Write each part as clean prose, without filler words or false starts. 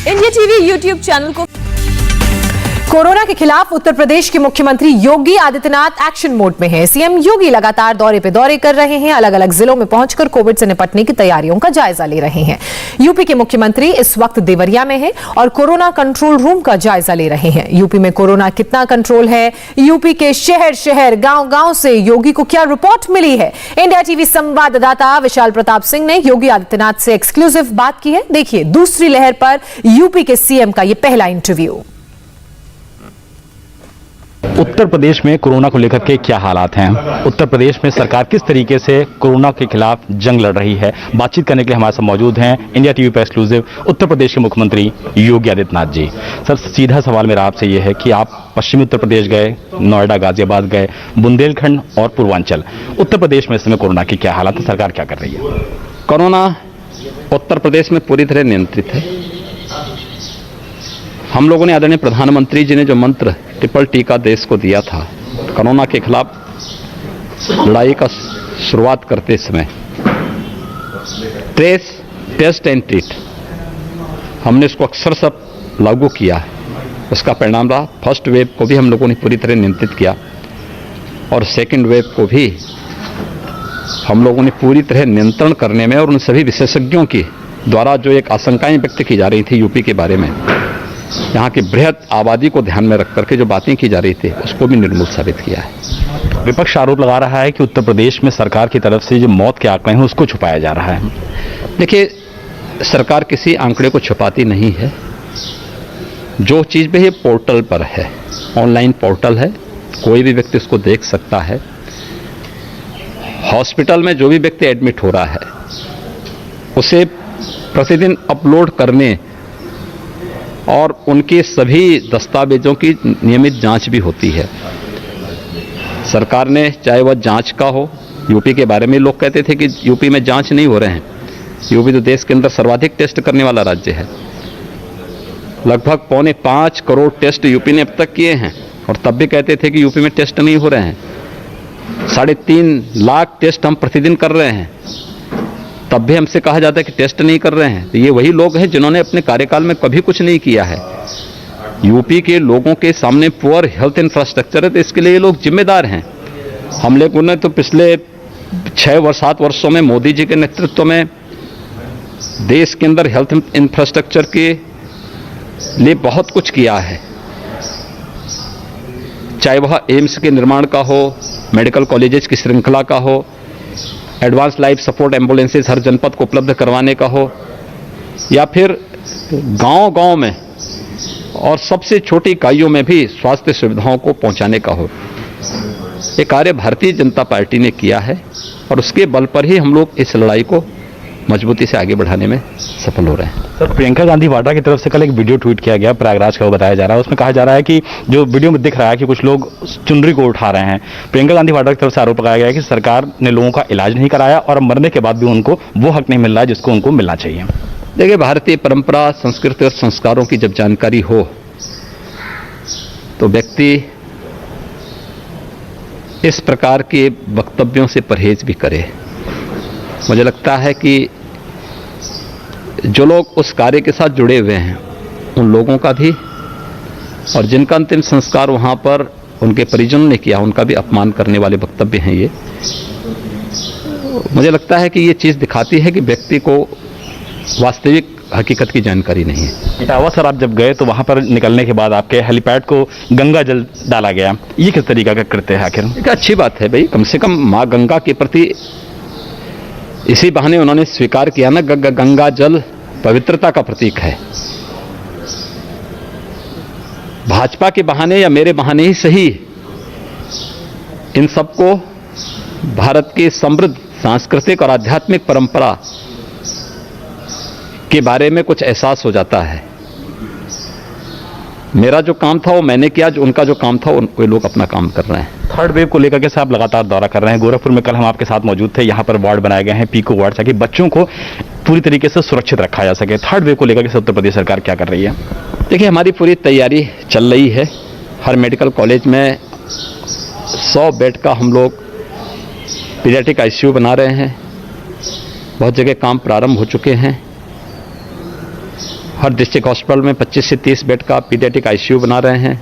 India TV YouTube channel को corona के खिलाफ उत्तर प्रदेश के मुख्यमंत्री योगी आदित्यनाथ एक्शन मोड में हैं। सीएम योगी लगातार दौरे पे दौरे कर रहे हैं। अलग अलग जिलों में पहुंचकर कोविड से निपटने की तैयारियों का जायजा ले रहे हैं। यूपी के मुख्यमंत्री इस वक्त देवरिया में हैं और कोरोना कंट्रोल रूम का जायजा ले रहे हैं। यूपी में कोरोना कितना कंट्रोल है, यूपी के शहर शहर गांव गांव से योगी को क्या रिपोर्ट मिली है, इंडिया टीवी संवाददाता विशाल प्रताप सिंह ने योगी आदित्यनाथ से एक्सक्लूसिव बात की है। देखिए दूसरी लहर पर यूपी के सीएम का यह पहला इंटरव्यू। उत्तर प्रदेश में कोरोना को लेकर के क्या हालात हैं, उत्तर प्रदेश में सरकार किस तरीके से कोरोना के खिलाफ जंग लड़ रही है, बातचीत करने के लिए हमारे साथ मौजूद हैं इंडिया टीवी पर एक्सक्लूसिव उत्तर प्रदेश के मुख्यमंत्री योगी आदित्यनाथ जी। सर, सीधा सवाल मेरा आपसे ये है कि आप पश्चिमी उत्तर प्रदेश गए, नोएडा, गाजियाबाद गए, बुंदेलखंड और पूर्वांचल, उत्तर प्रदेश में इस समय कोरोना की क्या हालात है, सरकार क्या कर रही है? कोरोना उत्तर प्रदेश में पूरी तरह नियंत्रित है। हम लोगों ने आदरणीय प्रधानमंत्री जी ने जो मंत्र ट्रिपल टी का देश को दिया था कोरोना के खिलाफ लड़ाई का शुरुआत करते समय, ट्रेस, टेस्ट एंड ट्रीट, हमने इसको अक्सर सब लागू किया। उसका परिणाम रहा, फर्स्ट वेव को भी हम लोगों ने पूरी तरह नियंत्रित किया और सेकंड वेव को भी हम लोगों ने पूरी तरह नियंत्रण करने में, और उन सभी विशेषज्ञों की द्वारा जो एक आशंकाएं व्यक्त की जा रही थी यूपी के बारे में, यहाँ की बृहद आबादी को ध्यान में रख करके जो बातें की जा रही थी उसको भी निर्मूल साबित किया है। विपक्ष आरोप लगा रहा है कि उत्तर प्रदेश में सरकार की तरफ से जो मौत के आंकड़े हैं उसको छुपाया जा रहा है। देखिए, सरकार किसी आंकड़े को छुपाती नहीं है। जो चीज़ भी ये पोर्टल पर है, ऑनलाइन पोर्टल है, कोई भी व्यक्ति उसको देख सकता है। हॉस्पिटल में जो भी व्यक्ति एडमिट हो रहा है उसे प्रतिदिन अपलोड करने और उनके सभी दस्तावेजों की नियमित जांच भी होती है। सरकार ने, चाहे वह जांच का हो, यूपी के बारे में लोग कहते थे कि यूपी में जांच नहीं हो रहे हैं। यूपी तो देश के अंदर सर्वाधिक टेस्ट करने वाला राज्य है। लगभग 4.25 करोड़ टेस्ट यूपी ने अब तक किए हैं, और तब भी कहते थे कि यूपी में टेस्ट नहीं हो रहे हैं। 3.5 लाख टेस्ट हम प्रतिदिन कर रहे हैं, तब भी हमसे कहा जाता है कि टेस्ट नहीं कर रहे हैं। तो ये वही लोग हैं जिन्होंने अपने कार्यकाल में कभी कुछ नहीं किया है। यूपी के लोगों के सामने पुअर हेल्थ इंफ्रास्ट्रक्चर है, तो इसके लिए ये लोग जिम्मेदार हैं। हम लोगों ने तो पिछले 6-7 वर्षों में मोदी जी के नेतृत्व में देश के अंदर हेल्थ इंफ्रास्ट्रक्चर के लिए बहुत कुछ किया है, चाहे वह एम्स के निर्माण का हो, मेडिकल कॉलेजेस की श्रृंखला का हो, एडवांस लाइफ सपोर्ट एम्बुलेंसेज हर जनपद को उपलब्ध करवाने का हो, या फिर गांव-गांव में और सबसे छोटी इकाइयों में भी स्वास्थ्य सुविधाओं को पहुंचाने का हो। ये कार्य भारतीय जनता पार्टी ने किया है और उसके बल पर ही हम लोग इस लड़ाई को मजबूती से आगे बढ़ाने में सफल हो रहे हैं। सर, प्रियंका गांधी वाड्रा की तरफ से कल एक वीडियो ट्वीट किया गया, प्रयागराज का वो बताया जा रहा है। उसमें कहा जा रहा है कि जो वीडियो में दिख रहा है कि कुछ लोग चुनरी को उठा रहे हैं। प्रियंका गांधी वाड्रा की तरफ से आरोप लगाया गया है कि सरकार ने लोगों का इलाज नहीं कराया और मरने के बाद भी उनको वो हक नहीं मिल रहा है जिसको उनको मिलना चाहिए। देखिए, भारतीय परंपरा, संस्कृति और संस्कारों की जब जानकारी हो तो व्यक्ति इस प्रकार के वक्तव्यों से परहेज भी करे। मुझे लगता है कि जो लोग उस कार्य के साथ जुड़े हुए हैं उन लोगों का भी, और जिनका अंतिम संस्कार वहाँ पर उनके परिजनों ने किया, उनका भी अपमान करने वाले वक्तव्य हैं ये। मुझे लगता है कि ये चीज़ दिखाती है कि व्यक्ति को वास्तविक हकीकत की जानकारी नहीं है। इटावा सर, आप जब गए तो वहाँ पर निकलने के बाद आपके हेलीपैड को गंगा जल डाला गया, ये किस तरीका का कृत्य है आखिर? एक अच्छी बात है भाई, कम से कम माँ गंगा के प्रति इसी बहाने उन्होंने स्वीकार किया ना, गंगा जल पवित्रता का प्रतीक है। भाजपा के बहाने या मेरे बहाने ही सही, इन सबको भारत की समृद्ध सांस्कृतिक और आध्यात्मिक परंपरा के बारे में कुछ एहसास हो जाता है। मेरा जो काम था वो मैंने किया, जो उनका जो काम था वो लोग अपना काम कर रहे हैं। थर्ड वेव को लेकर के साहब लगातार दौरा कर रहे हैं। गोरखपुर में कल हम आपके साथ मौजूद थे, यहाँ पर वार्ड बनाए गए हैं, पीको वार्ड, ताकि बच्चों को पूरी तरीके से सुरक्षित रखा जा सके। थर्ड वेव को लेकर के उत्तर प्रदेश सरकार क्या कर रही है? देखिए, हमारी पूरी तैयारी चल रही है। हर मेडिकल कॉलेज में 100 बेड का हम लोग पीडियाट्रिक आईसीयू बना रहे हैं। बहुत जगह काम प्रारंभ हो चुके हैं। हर डिस्ट्रिक्ट हॉस्पिटल में 25 से 30 बेड का पीडियाट्रिक आईसीयू बना रहे हैं।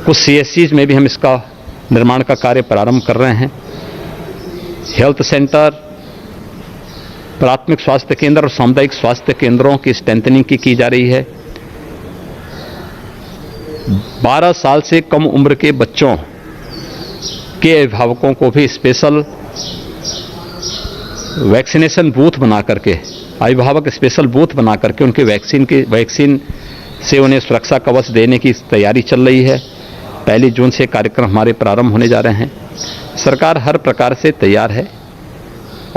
कुछ सीएचसीज में भी हम इसका निर्माण का कार्य प्रारंभ कर रहे हैं। हेल्थ सेंटर, प्राथमिक स्वास्थ्य केंद्र और सामुदायिक स्वास्थ्य केंद्रों की स्ट्रेंथनिंग की जा रही है। 12 साल से कम उम्र के बच्चों के अभिभावकों को भी स्पेशल वैक्सीनेशन बूथ बना करके, अभिभावक स्पेशल बूथ बना करके उनके वैक्सीन से उन्हें सुरक्षा कवच देने की तैयारी चल रही है। 1 जून से कार्यक्रम हमारे प्रारंभ होने जा रहे हैं। सरकार हर प्रकार से तैयार है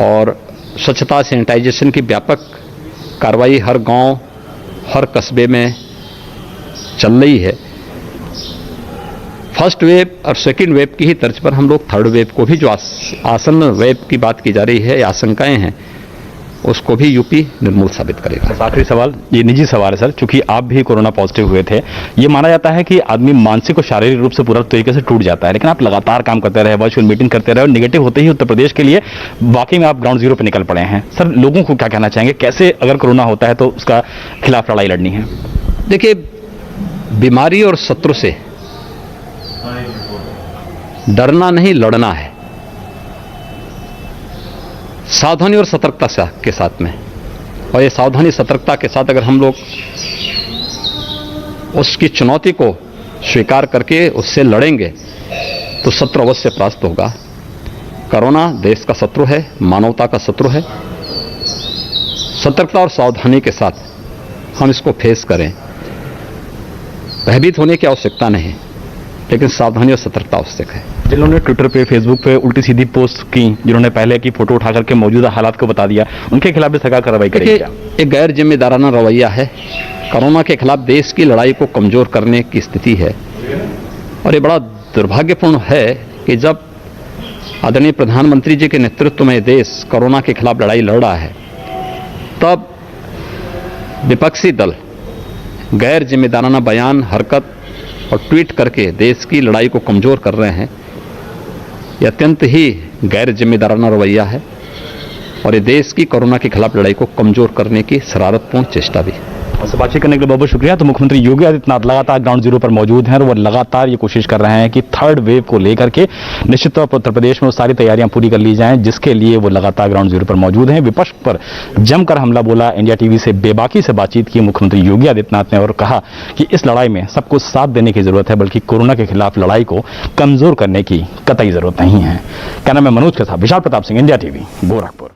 और स्वच्छता सैनिटाइजेशन की व्यापक कार्रवाई हर गांव, हर कस्बे में चल रही है। फर्स्ट वेव और सेकंड वेव की ही तर्ज पर हम लोग थर्ड वेव को भी, जो आसन्न वेव की बात की जा रही है या आशंकाएं हैं, उसको भी यूपी निर्मूल साबित करेगा। आखिरी सवाल, ये निजी सवाल है सर, चूंकि आप भी कोरोना पॉजिटिव हुए थे, ये माना जाता है कि आदमी मानसिक और शारीरिक रूप से पूरा तरीके से टूट जाता है, लेकिन आप लगातार काम करते रहे, वर्चुअल मीटिंग करते रहे और नेगेटिव होते ही उत्तर प्रदेश के लिए वाकई में आप ग्राउंड जीरो पर निकल पड़े हैं। सर, लोगों को क्या कहना चाहेंगे, कैसे अगर कोरोना होता है तो उसका खिलाफ लड़ाई लड़नी है? देखिए, बीमारी और शत्रु से डरना नहीं, लड़ना है, सावधानी और सतर्कता के साथ में। और ये सावधानी सतर्कता के साथ अगर हम लोग उसकी चुनौती को स्वीकार करके उससे लड़ेंगे तो शत्रु अवश्य परास्त होगा। कोरोना देश का शत्रु है, मानवता का शत्रु है। सतर्कता और सावधानी के साथ हम इसको फेस करें। भयभीत होने की आवश्यकता नहीं, लेकिन सावधानी और सतर्कता आवश्यक है। जिन्होंने ट्विटर पे, फेसबुक पे उल्टी सीधी पोस्ट की, जिन्होंने पहले की फोटो उठा करके मौजूदा हालात को बता दिया, उनके खिलाफ भी सरकार कार्रवाई करेगी क्या? एक गैर जिम्मेदाराना रवैया है। कोरोना के खिलाफ देश की लड़ाई को कमजोर करने की स्थिति है और ये बड़ा दुर्भाग्यपूर्ण है कि जब आदरणीय प्रधानमंत्री जी के नेतृत्व में देश कोरोना के खिलाफ लड़ाई लड़ रहा है, तब विपक्षी दल गैर जिम्मेदाराना बयान, हरकत और ट्वीट करके देश की लड़ाई को कमजोर कर रहे हैं। यह अत्यंत ही गैर जिम्मेदाराना रवैया है और ये देश की कोरोना के खिलाफ लड़ाई को कमजोर करने की शरारतपूर्ण चेष्टा भी। और बातचीत करने के लिए बहुत बहुत शुक्रिया। तो मुख्यमंत्री योगी आदित्यनाथ लगातार ग्राउंड जीरो पर मौजूद हैं और वो लगातार ये कोशिश कर रहे हैं कि थर्ड वेव को लेकर के निश्चित तौर पर उत्तर प्रदेश में वो सारी तैयारियां पूरी कर ली जाएं, जिसके लिए वो लगातार ग्राउंड जीरो पर मौजूद हैं। विपक्ष पर जमकर हमला बोला, इंडिया टीवी से बेबाकी से बातचीत की मुख्यमंत्री योगी आदित्यनाथ ने और कहा कि इस लड़ाई में सबको साथ देने की जरूरत है, बल्कि कोरोना के खिलाफ लड़ाई को कमजोर करने की कतई जरूरत नहीं है। क्या नाम है? मनोज के साथ विशाल प्रताप सिंह, इंडिया टीवी, गोरखपुर।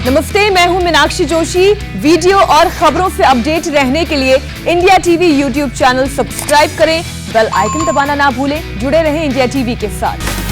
नमस्ते, मैं हूं मीनाक्षी जोशी। वीडियो और खबरों से अपडेट रहने के लिए India TV YouTube channel subscribe करें, बेल आइकन दबाना ना भूलें। जुड़े रहें इंडिया टीवी के साथ।